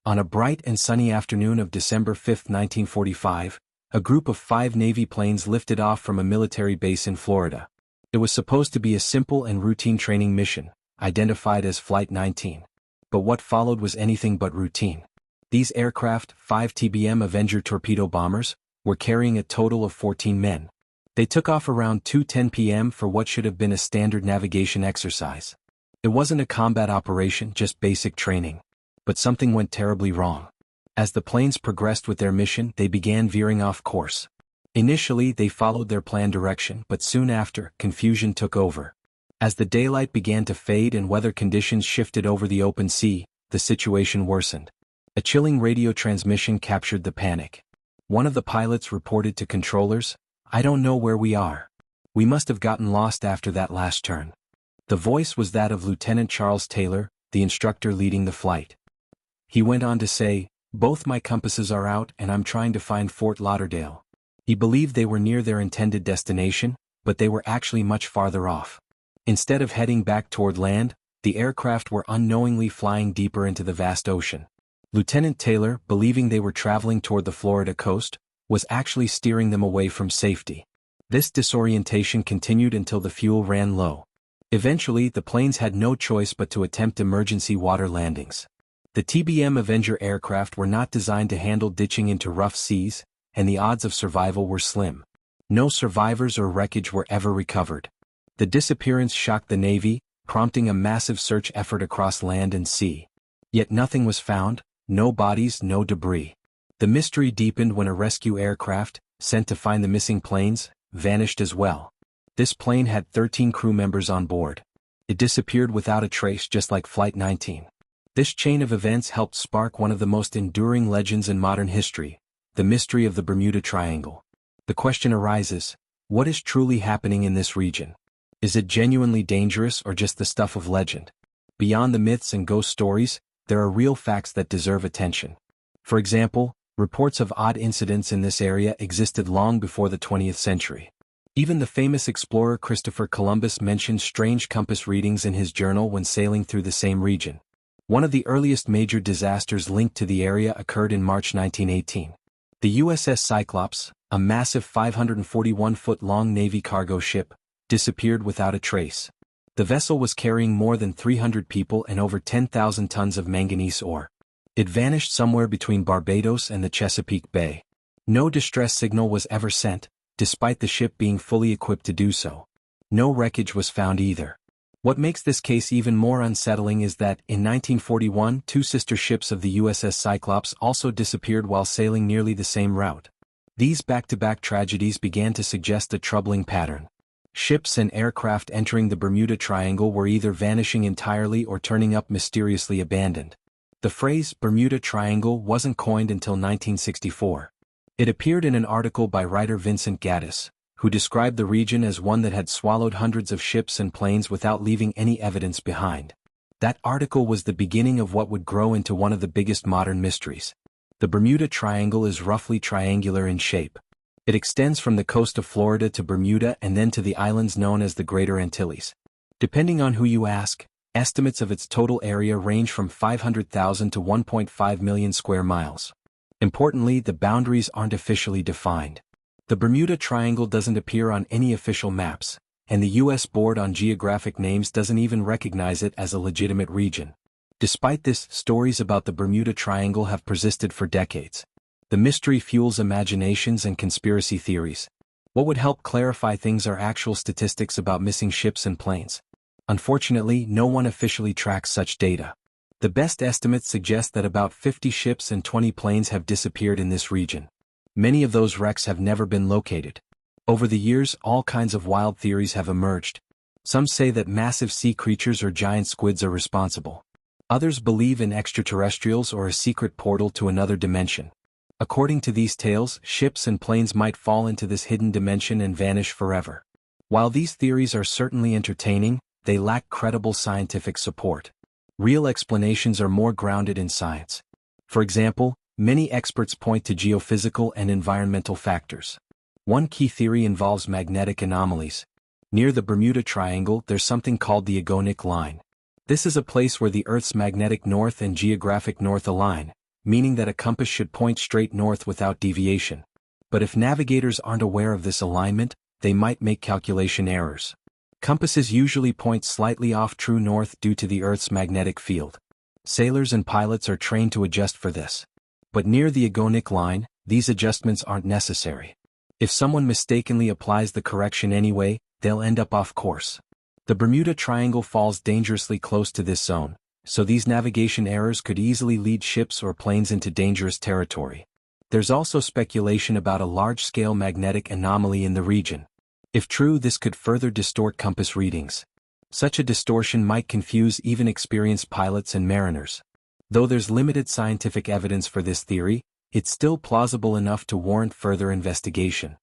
On a bright and sunny afternoon of December 5, 1945, a group of 5 Navy planes lifted off from a military base in Florida. It was supposed to be a simple and routine training mission, identified as Flight 19. But what followed was anything but routine. These aircraft, 5 TBM Avenger torpedo bombers, were carrying a total of 14 men. They took off around 2:10 p.m. for what should have been a standard navigation exercise. It wasn't a combat operation, just basic training. But something went terribly wrong. As the planes progressed with their mission, they began veering off course. Initially, they followed their planned direction, but soon after, confusion took over. As the daylight began to fade and weather conditions shifted over the open sea, the situation worsened. A chilling radio transmission captured the panic. One of the pilots reported to controllers, "I don't know where we are. We must have gotten lost after that last turn." The voice was that of Lieutenant Charles Taylor, the instructor leading the flight. He went on to say, "Both my compasses are out and I'm trying to find Fort Lauderdale." He believed they were near their intended destination, but they were actually much farther off. Instead of heading back toward land, the aircraft were unknowingly flying deeper into the vast ocean. Lieutenant Taylor, believing they were traveling toward the Florida coast, was actually steering them away from safety. This disorientation continued until the fuel ran low. Eventually, the planes had no choice but to attempt emergency water landings. The TBM Avenger aircraft were not designed to handle ditching into rough seas, and the odds of survival were slim. No survivors or wreckage were ever recovered. The disappearance shocked the Navy, prompting a massive search effort across land and sea. Yet nothing was found, no bodies, no debris. The mystery deepened when a rescue aircraft, sent to find the missing planes, vanished as well. This plane had 13 crew members on board. It disappeared without a trace, just like Flight 19. This chain of events helped spark one of the most enduring legends in modern history, the mystery of the Bermuda Triangle. The question arises, what is truly happening in this region? Is it genuinely dangerous or just the stuff of legend? Beyond the myths and ghost stories, there are real facts that deserve attention. For example, reports of odd incidents in this area existed long before the 20th century. Even the famous explorer Christopher Columbus mentioned strange compass readings in his journal when sailing through the same region. One of the earliest major disasters linked to the area occurred in March 1918. The USS Cyclops, a massive 541-foot-long Navy cargo ship, disappeared without a trace. The vessel was carrying more than 300 people and over 10,000 tons of manganese ore. It vanished somewhere between Barbados and the Chesapeake Bay. No distress signal was ever sent, despite the ship being fully equipped to do so. No wreckage was found either. What makes this case even more unsettling is that, in 1941, 2 sister ships of the USS Cyclops also disappeared while sailing nearly the same route. These back-to-back tragedies began to suggest a troubling pattern. Ships and aircraft entering the Bermuda Triangle were either vanishing entirely or turning up mysteriously abandoned. The phrase Bermuda Triangle wasn't coined until 1964. It appeared in an article by writer Vincent Gaddis, who described the region as one that had swallowed hundreds of ships and planes without leaving any evidence behind. That article was the beginning of what would grow into one of the biggest modern mysteries. The Bermuda Triangle is roughly triangular in shape. It extends from the coast of Florida to Bermuda and then to the islands known as the Greater Antilles. Depending on who you ask, estimates of its total area range from 500,000 to 1.5 million square miles. Importantly, the boundaries aren't officially defined. The Bermuda Triangle doesn't appear on any official maps, and the U.S. Board on Geographic Names doesn't even recognize it as a legitimate region. Despite this, stories about the Bermuda Triangle have persisted for decades. The mystery fuels imaginations and conspiracy theories. What would help clarify things are actual statistics about missing ships and planes. Unfortunately, no one officially tracks such data. The best estimates suggest that about 50 ships and 20 planes have disappeared in this region. Many of those wrecks have never been located. Over the years, all kinds of wild theories have emerged. Some say that massive sea creatures or giant squids are responsible. Others believe in extraterrestrials or a secret portal to another dimension. According to these tales, ships and planes might fall into this hidden dimension and vanish forever. While these theories are certainly entertaining, they lack credible scientific support. Real explanations are more grounded in science. For example, many experts point to geophysical and environmental factors. One key theory involves magnetic anomalies. Near the Bermuda Triangle, there's something called the agonic line. This is a place where the Earth's magnetic north and geographic north align, meaning that a compass should point straight north without deviation. But if navigators aren't aware of this alignment, they might make calculation errors. Compasses usually point slightly off true north due to the Earth's magnetic field. Sailors and pilots are trained to adjust for this. But near the agonic line, these adjustments aren't necessary. If someone mistakenly applies the correction anyway, they'll end up off course. The Bermuda Triangle falls dangerously close to this zone, so these navigation errors could easily lead ships or planes into dangerous territory. There's also speculation about a large-scale magnetic anomaly in the region. If true, this could further distort compass readings. Such a distortion might confuse even experienced pilots and mariners. Though there's limited scientific evidence for this theory, it's still plausible enough to warrant further investigation.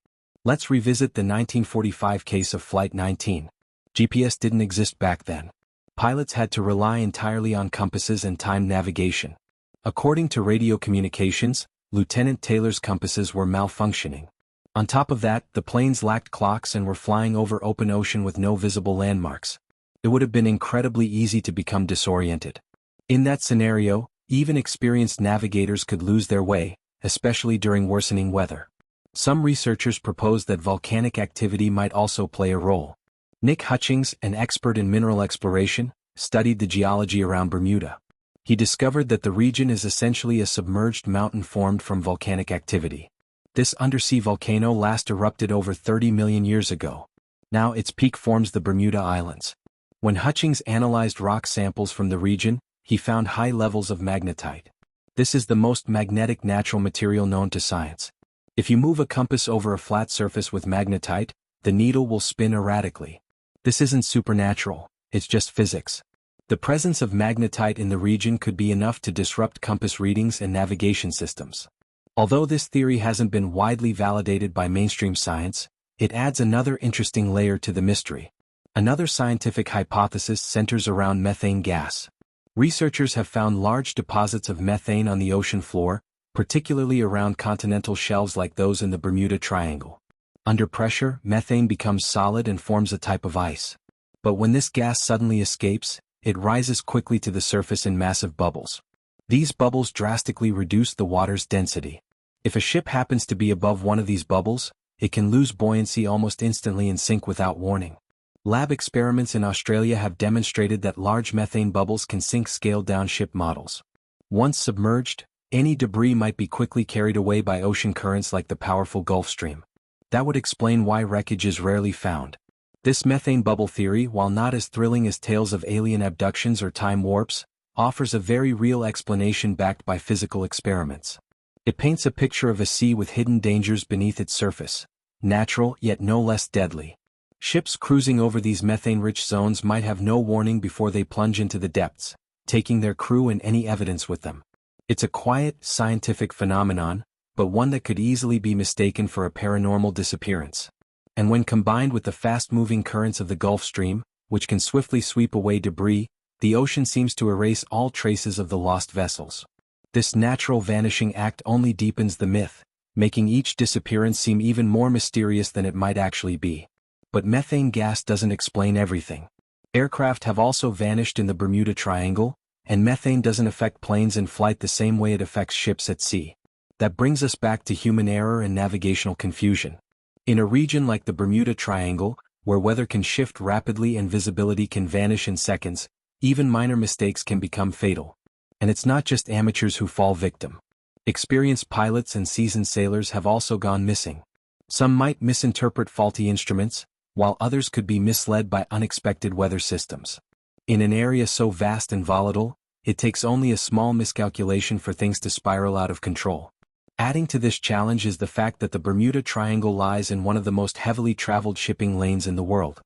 Let's revisit the 1945 case of Flight 19. GPS didn't exist back then. Pilots had to rely entirely on compasses and time navigation. According to radio communications, Lieutenant Taylor's compasses were malfunctioning. On top of that, the planes lacked clocks and were flying over open ocean with no visible landmarks. It would have been incredibly easy to become disoriented. In that scenario, even experienced navigators could lose their way, especially during worsening weather. Some researchers proposed that volcanic activity might also play a role. Nick Hutchings, an expert in mineral exploration, studied the geology around Bermuda. He discovered that the region is essentially a submerged mountain formed from volcanic activity. This undersea volcano last erupted over 30 million years ago. Now its peak forms the Bermuda Islands. When Hutchings analyzed rock samples from the region, he found high levels of magnetite. This is the most magnetic natural material known to science. If you move a compass over a flat surface with magnetite, the needle will spin erratically. This isn't supernatural, it's just physics. The presence of magnetite in the region could be enough to disrupt compass readings and navigation systems. Although this theory hasn't been widely validated by mainstream science, it adds another interesting layer to the mystery. Another scientific hypothesis centers around methane gas. Researchers have found large deposits of methane on the ocean floor, particularly around continental shelves like those in the Bermuda Triangle. Under pressure, methane becomes solid and forms a type of ice. But when this gas suddenly escapes, it rises quickly to the surface in massive bubbles. These bubbles drastically reduce the water's density. If a ship happens to be above one of these bubbles, it can lose buoyancy almost instantly and sink without warning. Lab experiments in Australia have demonstrated that large methane bubbles can sink scaled-down ship models. Once submerged, any debris might be quickly carried away by ocean currents like the powerful Gulf Stream. That would explain why wreckage is rarely found. This methane bubble theory, while not as thrilling as tales of alien abductions or time warps, offers a very real explanation backed by physical experiments. It paints a picture of a sea with hidden dangers beneath its surface, natural yet no less deadly. Ships cruising over these methane-rich zones might have no warning before they plunge into the depths, taking their crew and any evidence with them. It's a quiet, scientific phenomenon, but one that could easily be mistaken for a paranormal disappearance. And when combined with the fast-moving currents of the Gulf Stream, which can swiftly sweep away debris, the ocean seems to erase all traces of the lost vessels. This natural vanishing act only deepens the myth, making each disappearance seem even more mysterious than it might actually be. But methane gas doesn't explain everything. Aircraft have also vanished in the Bermuda Triangle, and methane doesn't affect planes in flight the same way it affects ships at sea. That brings us back to human error and navigational confusion. In a region like the Bermuda Triangle, where weather can shift rapidly and visibility can vanish in seconds, even minor mistakes can become fatal. And it's not just amateurs who fall victim. Experienced pilots and seasoned sailors have also gone missing. Some might misinterpret faulty instruments, while others could be misled by unexpected weather systems. In an area so vast and volatile, it takes only a small miscalculation for things to spiral out of control. Adding to this challenge is the fact that the Bermuda Triangle lies in one of the most heavily traveled shipping lanes in the world.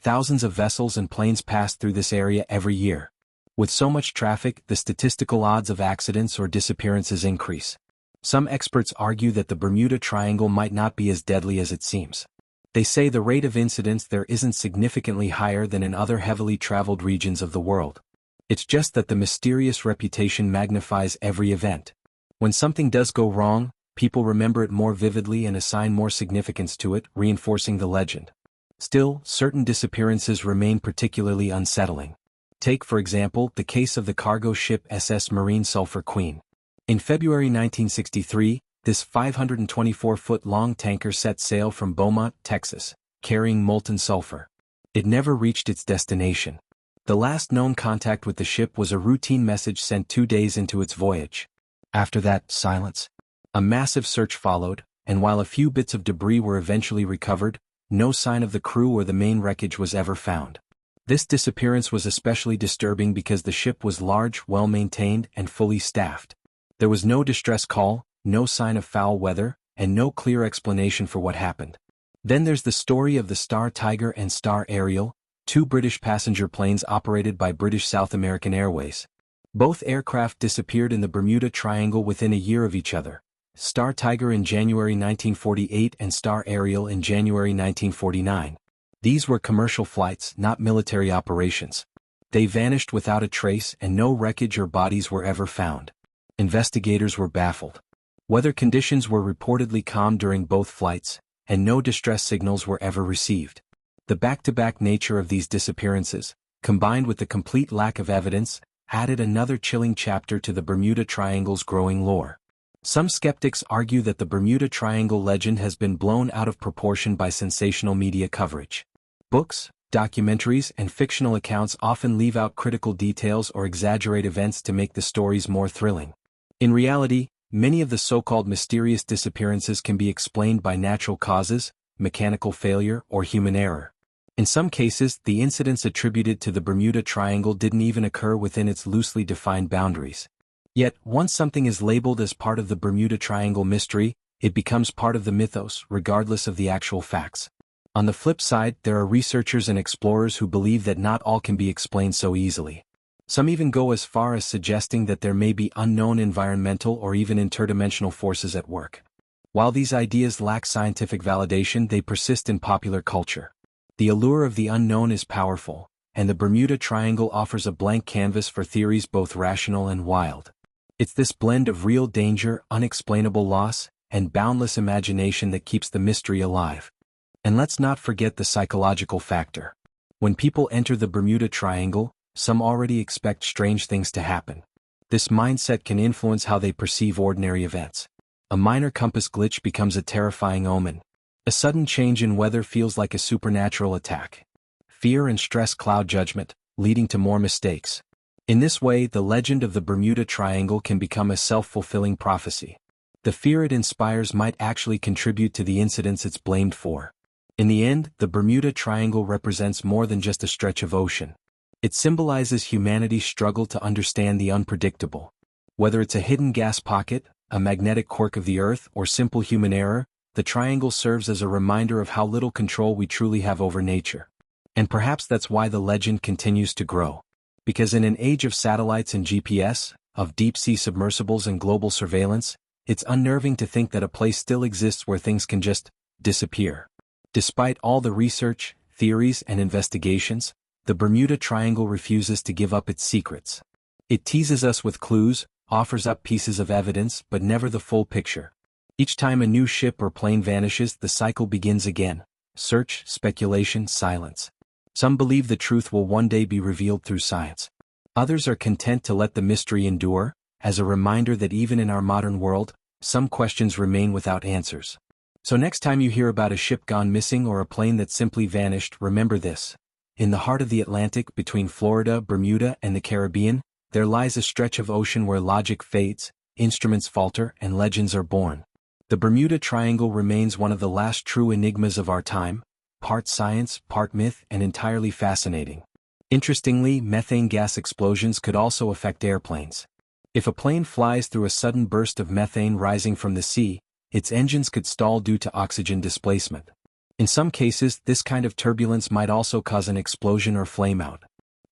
Thousands of vessels and planes pass through this area every year. With so much traffic, the statistical odds of accidents or disappearances increase. Some experts argue that the Bermuda Triangle might not be as deadly as it seems. They say the rate of incidents there isn't significantly higher than in other heavily traveled regions of the world. It's just that the mysterious reputation magnifies every event. When something does go wrong, people remember it more vividly and assign more significance to it, reinforcing the legend. Still, certain disappearances remain particularly unsettling. Take, for example, the case of the cargo ship SS Marine Sulphur Queen. In February 1963, this 524-foot-long tanker set sail from Beaumont, Texas, carrying molten sulfur. It never reached its destination. The last known contact with the ship was a routine message sent 2 days into its voyage. After that, silence. A massive search followed, and while a few bits of debris were eventually recovered, no sign of the crew or the main wreckage was ever found. This disappearance was especially disturbing because the ship was large, well-maintained, and fully staffed. There was no distress call, no sign of foul weather, and no clear explanation for what happened. Then there's the story of the Star Tiger and Star Ariel, two British passenger planes operated by British South American Airways. Both aircraft disappeared in the Bermuda Triangle within a year of each other. Star Tiger in January 1948 and Star Ariel in January 1949. These were commercial flights, not military operations. They vanished without a trace and no wreckage or bodies were ever found. Investigators were baffled. Weather conditions were reportedly calm during both flights, and no distress signals were ever received. The back-to-back nature of these disappearances, combined with the complete lack of evidence, added another chilling chapter to the Bermuda Triangle's growing lore. Some skeptics argue that the Bermuda Triangle legend has been blown out of proportion by sensational media coverage. Books, documentaries, and fictional accounts often leave out critical details or exaggerate events to make the stories more thrilling. In reality, many of the so-called mysterious disappearances can be explained by natural causes, mechanical failure, or human error. In some cases, the incidents attributed to the Bermuda Triangle didn't even occur within its loosely defined boundaries. Yet, once something is labeled as part of the Bermuda Triangle mystery, it becomes part of the mythos, regardless of the actual facts. On the flip side, there are researchers and explorers who believe that not all can be explained so easily. Some even go as far as suggesting that there may be unknown environmental or even interdimensional forces at work. While these ideas lack scientific validation, they persist in popular culture. The allure of the unknown is powerful, and the Bermuda Triangle offers a blank canvas for theories both rational and wild. It's this blend of real danger, unexplainable loss, and boundless imagination that keeps the mystery alive. And let's not forget the psychological factor. When people enter the Bermuda Triangle, some already expect strange things to happen. This mindset can influence how they perceive ordinary events. A minor compass glitch becomes a terrifying omen. A sudden change in weather feels like a supernatural attack. Fear and stress cloud judgment, leading to more mistakes. In this way, the legend of the Bermuda Triangle can become a self-fulfilling prophecy. The fear it inspires might actually contribute to the incidents it's blamed for. In the end, the Bermuda Triangle represents more than just a stretch of ocean. It symbolizes humanity's struggle to understand the unpredictable. Whether it's a hidden gas pocket, a magnetic quirk of the Earth, or simple human error, the triangle serves as a reminder of how little control we truly have over nature. And perhaps that's why the legend continues to grow. Because in an age of satellites and GPS, of deep-sea submersibles and global surveillance, it's unnerving to think that a place still exists where things can just disappear. Despite all the research, theories, and investigations, the Bermuda Triangle refuses to give up its secrets. It teases us with clues, offers up pieces of evidence, but never the full picture. Each time a new ship or plane vanishes, the cycle begins again. Search, speculation, silence. Some believe the truth will one day be revealed through science. Others are content to let the mystery endure, as a reminder that even in our modern world, some questions remain without answers. So next time you hear about a ship gone missing or a plane that simply vanished, remember this. In the heart of the Atlantic, between Florida, Bermuda, and the Caribbean, there lies a stretch of ocean where logic fades, instruments falter, and legends are born. The Bermuda Triangle remains one of the last true enigmas of our time, part science, part myth, and entirely fascinating. Interestingly, methane gas explosions could also affect airplanes. If a plane flies through a sudden burst of methane rising from the sea, its engines could stall due to oxygen displacement. In some cases, this kind of turbulence might also cause an explosion or flameout.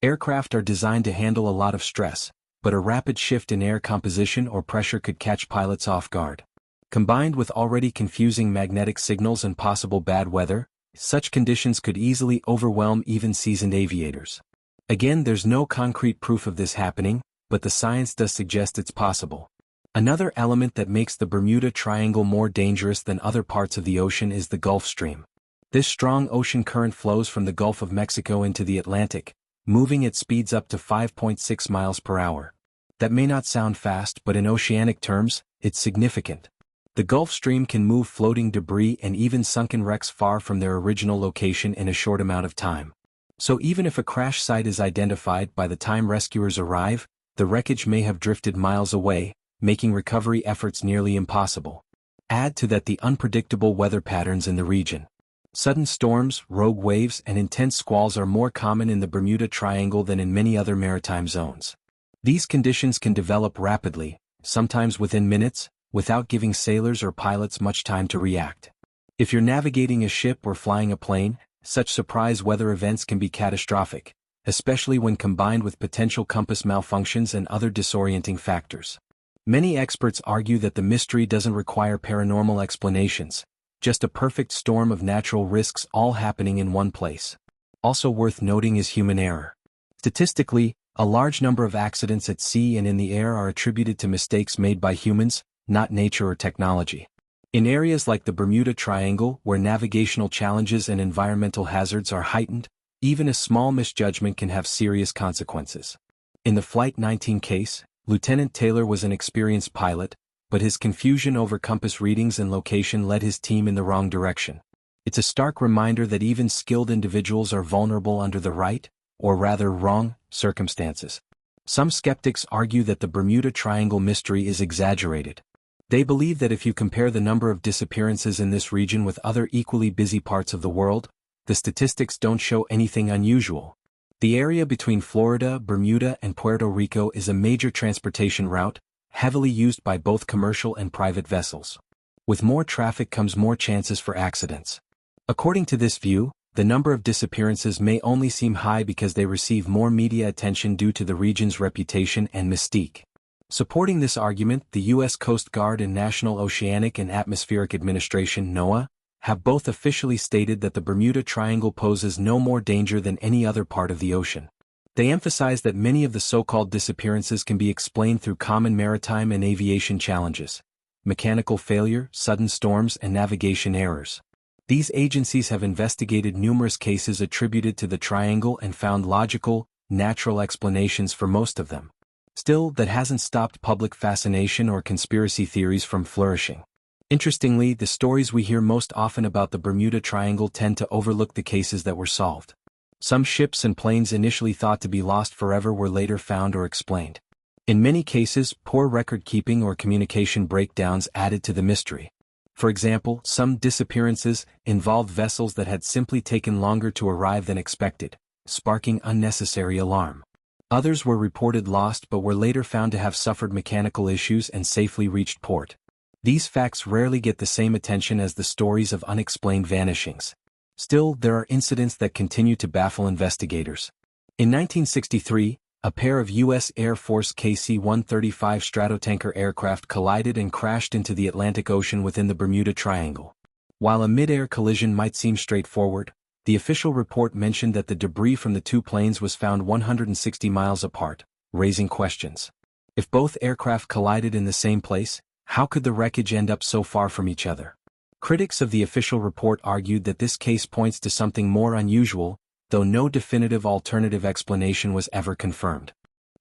Aircraft are designed to handle a lot of stress, but a rapid shift in air composition or pressure could catch pilots off guard. Combined with already confusing magnetic signals and possible bad weather, such conditions could easily overwhelm even seasoned aviators. Again, there's no concrete proof of this happening, but the science does suggest it's possible. Another element that makes the Bermuda Triangle more dangerous than other parts of the ocean is the Gulf Stream. This strong ocean current flows from the Gulf of Mexico into the Atlantic, moving at speeds up to 5.6 miles per hour. That may not sound fast, but in oceanic terms, it's significant. The Gulf Stream can move floating debris and even sunken wrecks far from their original location in a short amount of time. So even if a crash site is identified by the time rescuers arrive, the wreckage may have drifted miles away, making recovery efforts nearly impossible. Add to that the unpredictable weather patterns in the region. Sudden storms, rogue waves, and intense squalls are more common in the Bermuda Triangle than in many other maritime zones. These conditions can develop rapidly, sometimes within minutes, without giving sailors or pilots much time to react. If you're navigating a ship or flying a plane, such surprise weather events can be catastrophic, especially when combined with potential compass malfunctions and other disorienting factors. Many experts argue that the mystery doesn't require paranormal explanations, just a perfect storm of natural risks all happening in one place. Also worth noting is human error. Statistically, a large number of accidents at sea and in the air are attributed to mistakes made by humans, not nature or technology. In areas like the Bermuda Triangle, where navigational challenges and environmental hazards are heightened, even a small misjudgment can have serious consequences. In the Flight 19 case, Lieutenant Taylor was an experienced pilot, but his confusion over compass readings and location led his team in the wrong direction. It's a stark reminder that even skilled individuals are vulnerable under the right, or rather wrong, circumstances. Some skeptics argue that the Bermuda Triangle mystery is exaggerated. They believe that if you compare the number of disappearances in this region with other equally busy parts of the world, the statistics don't show anything unusual. The area between Florida, Bermuda, and Puerto Rico is a major transportation route, heavily used by both commercial and private vessels. With more traffic comes more chances for accidents. According to this view, the number of disappearances may only seem high because they receive more media attention due to the region's reputation and mystique. Supporting this argument, the U.S. Coast Guard and National Oceanic and Atmospheric Administration (NOAA) have both officially stated that the Bermuda Triangle poses no more danger than any other part of the ocean. They emphasize that many of the so-called disappearances can be explained through common maritime and aviation challenges, mechanical failure, sudden storms, and navigation errors. These agencies have investigated numerous cases attributed to the triangle and found logical, natural explanations for most of them. Still, that hasn't stopped public fascination or conspiracy theories from flourishing. Interestingly, the stories we hear most often about the Bermuda Triangle tend to overlook the cases that were solved. Some ships and planes initially thought to be lost forever were later found or explained. In many cases, poor record-keeping or communication breakdowns added to the mystery. For example, some disappearances involved vessels that had simply taken longer to arrive than expected, sparking unnecessary alarm. Others were reported lost but were later found to have suffered mechanical issues and safely reached port. These facts rarely get the same attention as the stories of unexplained vanishings. Still, there are incidents that continue to baffle investigators. In 1963, a pair of U.S. Air Force KC-135 stratotanker aircraft collided and crashed into the Atlantic Ocean within the Bermuda Triangle. While a mid-air collision might seem straightforward, the official report mentioned that the debris from the two planes was found 160 miles apart, raising questions. If both aircraft collided in the same place, how could the wreckage end up so far from each other? Critics of the official report argued that this case points to something more unusual, though no definitive alternative explanation was ever confirmed.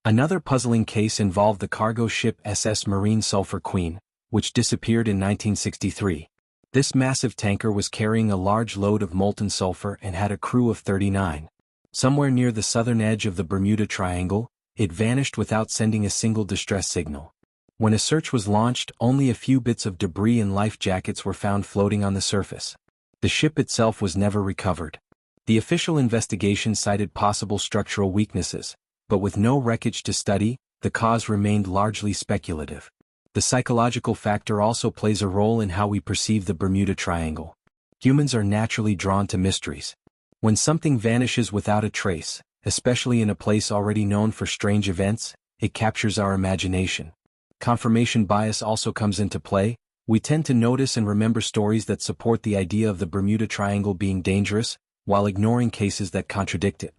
Another puzzling case involved the cargo ship SS Marine Sulphur Queen, which disappeared in 1963. This massive tanker was carrying a large load of molten sulfur and had a crew of 39. Somewhere near the southern edge of the Bermuda Triangle, it vanished without sending a single distress signal. When a search was launched, only a few bits of debris and life jackets were found floating on the surface. The ship itself was never recovered. The official investigation cited possible structural weaknesses, but with no wreckage to study, the cause remained largely speculative. The psychological factor also plays a role in how we perceive the Bermuda Triangle. Humans are naturally drawn to mysteries. When something vanishes without a trace, especially in a place already known for strange events, it captures our imagination. Confirmation bias also comes into play. We tend to notice and remember stories that support the idea of the Bermuda Triangle being dangerous, while ignoring cases that contradict it.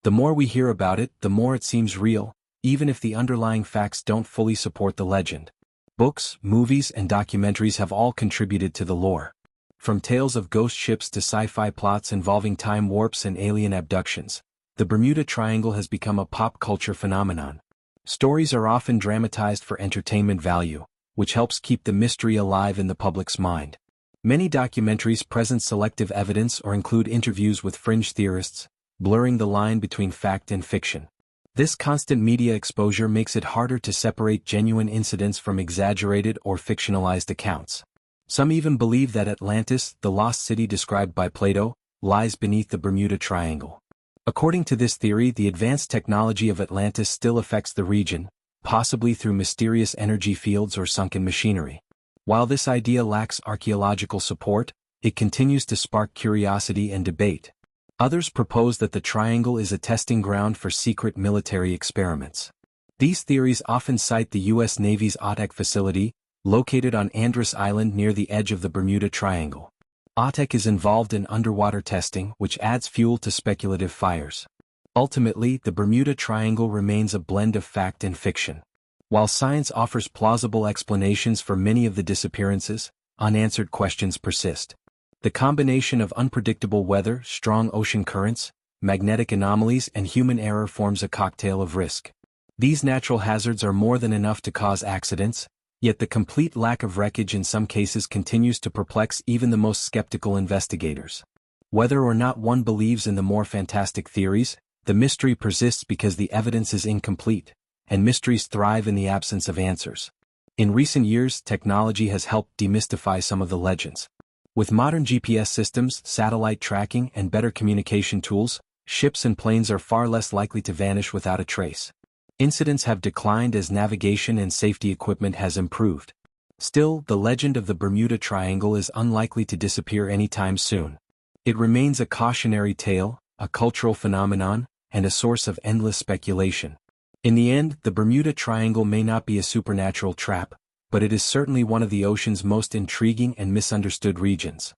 The more we hear about it, the more it seems real, even if the underlying facts don't fully support the legend. Books, movies, and documentaries have all contributed to the lore. From tales of ghost ships to sci-fi plots involving time warps and alien abductions, the Bermuda Triangle has become a pop culture phenomenon. Stories are often dramatized for entertainment value, which helps keep the mystery alive in the public's mind. Many documentaries present selective evidence or include interviews with fringe theorists, blurring the line between fact and fiction. This constant media exposure makes it harder to separate genuine incidents from exaggerated or fictionalized accounts. Some even believe that Atlantis, the lost city described by Plato, lies beneath the Bermuda Triangle. According to this theory, the advanced technology of Atlantis still affects the region, possibly through mysterious energy fields or sunken machinery. While this idea lacks archaeological support, it continues to spark curiosity and debate. Others propose that the triangle is a testing ground for secret military experiments. These theories often cite the U.S. Navy's ATEC facility, located on Andros Island near the edge of the Bermuda Triangle. ATEC is involved in underwater testing, which adds fuel to speculative fires. Ultimately, the Bermuda Triangle remains a blend of fact and fiction. While science offers plausible explanations for many of the disappearances, unanswered questions persist. The combination of unpredictable weather, strong ocean currents, magnetic anomalies, and human error forms a cocktail of risk. These natural hazards are more than enough to cause accidents, yet the complete lack of wreckage in some cases continues to perplex even the most skeptical investigators. Whether or not one believes in the more fantastic theories, the mystery persists because the evidence is incomplete, and mysteries thrive in the absence of answers. In recent years, technology has helped demystify some of the legends. With modern GPS systems, satellite tracking, and better communication tools, ships and planes are far less likely to vanish without a trace. Incidents have declined as navigation and safety equipment has improved. Still, the legend of the Bermuda Triangle is unlikely to disappear anytime soon. It remains a cautionary tale, a cultural phenomenon, and a source of endless speculation. In the end, the Bermuda Triangle may not be a supernatural trap, but it is certainly one of the ocean's most intriguing and misunderstood regions.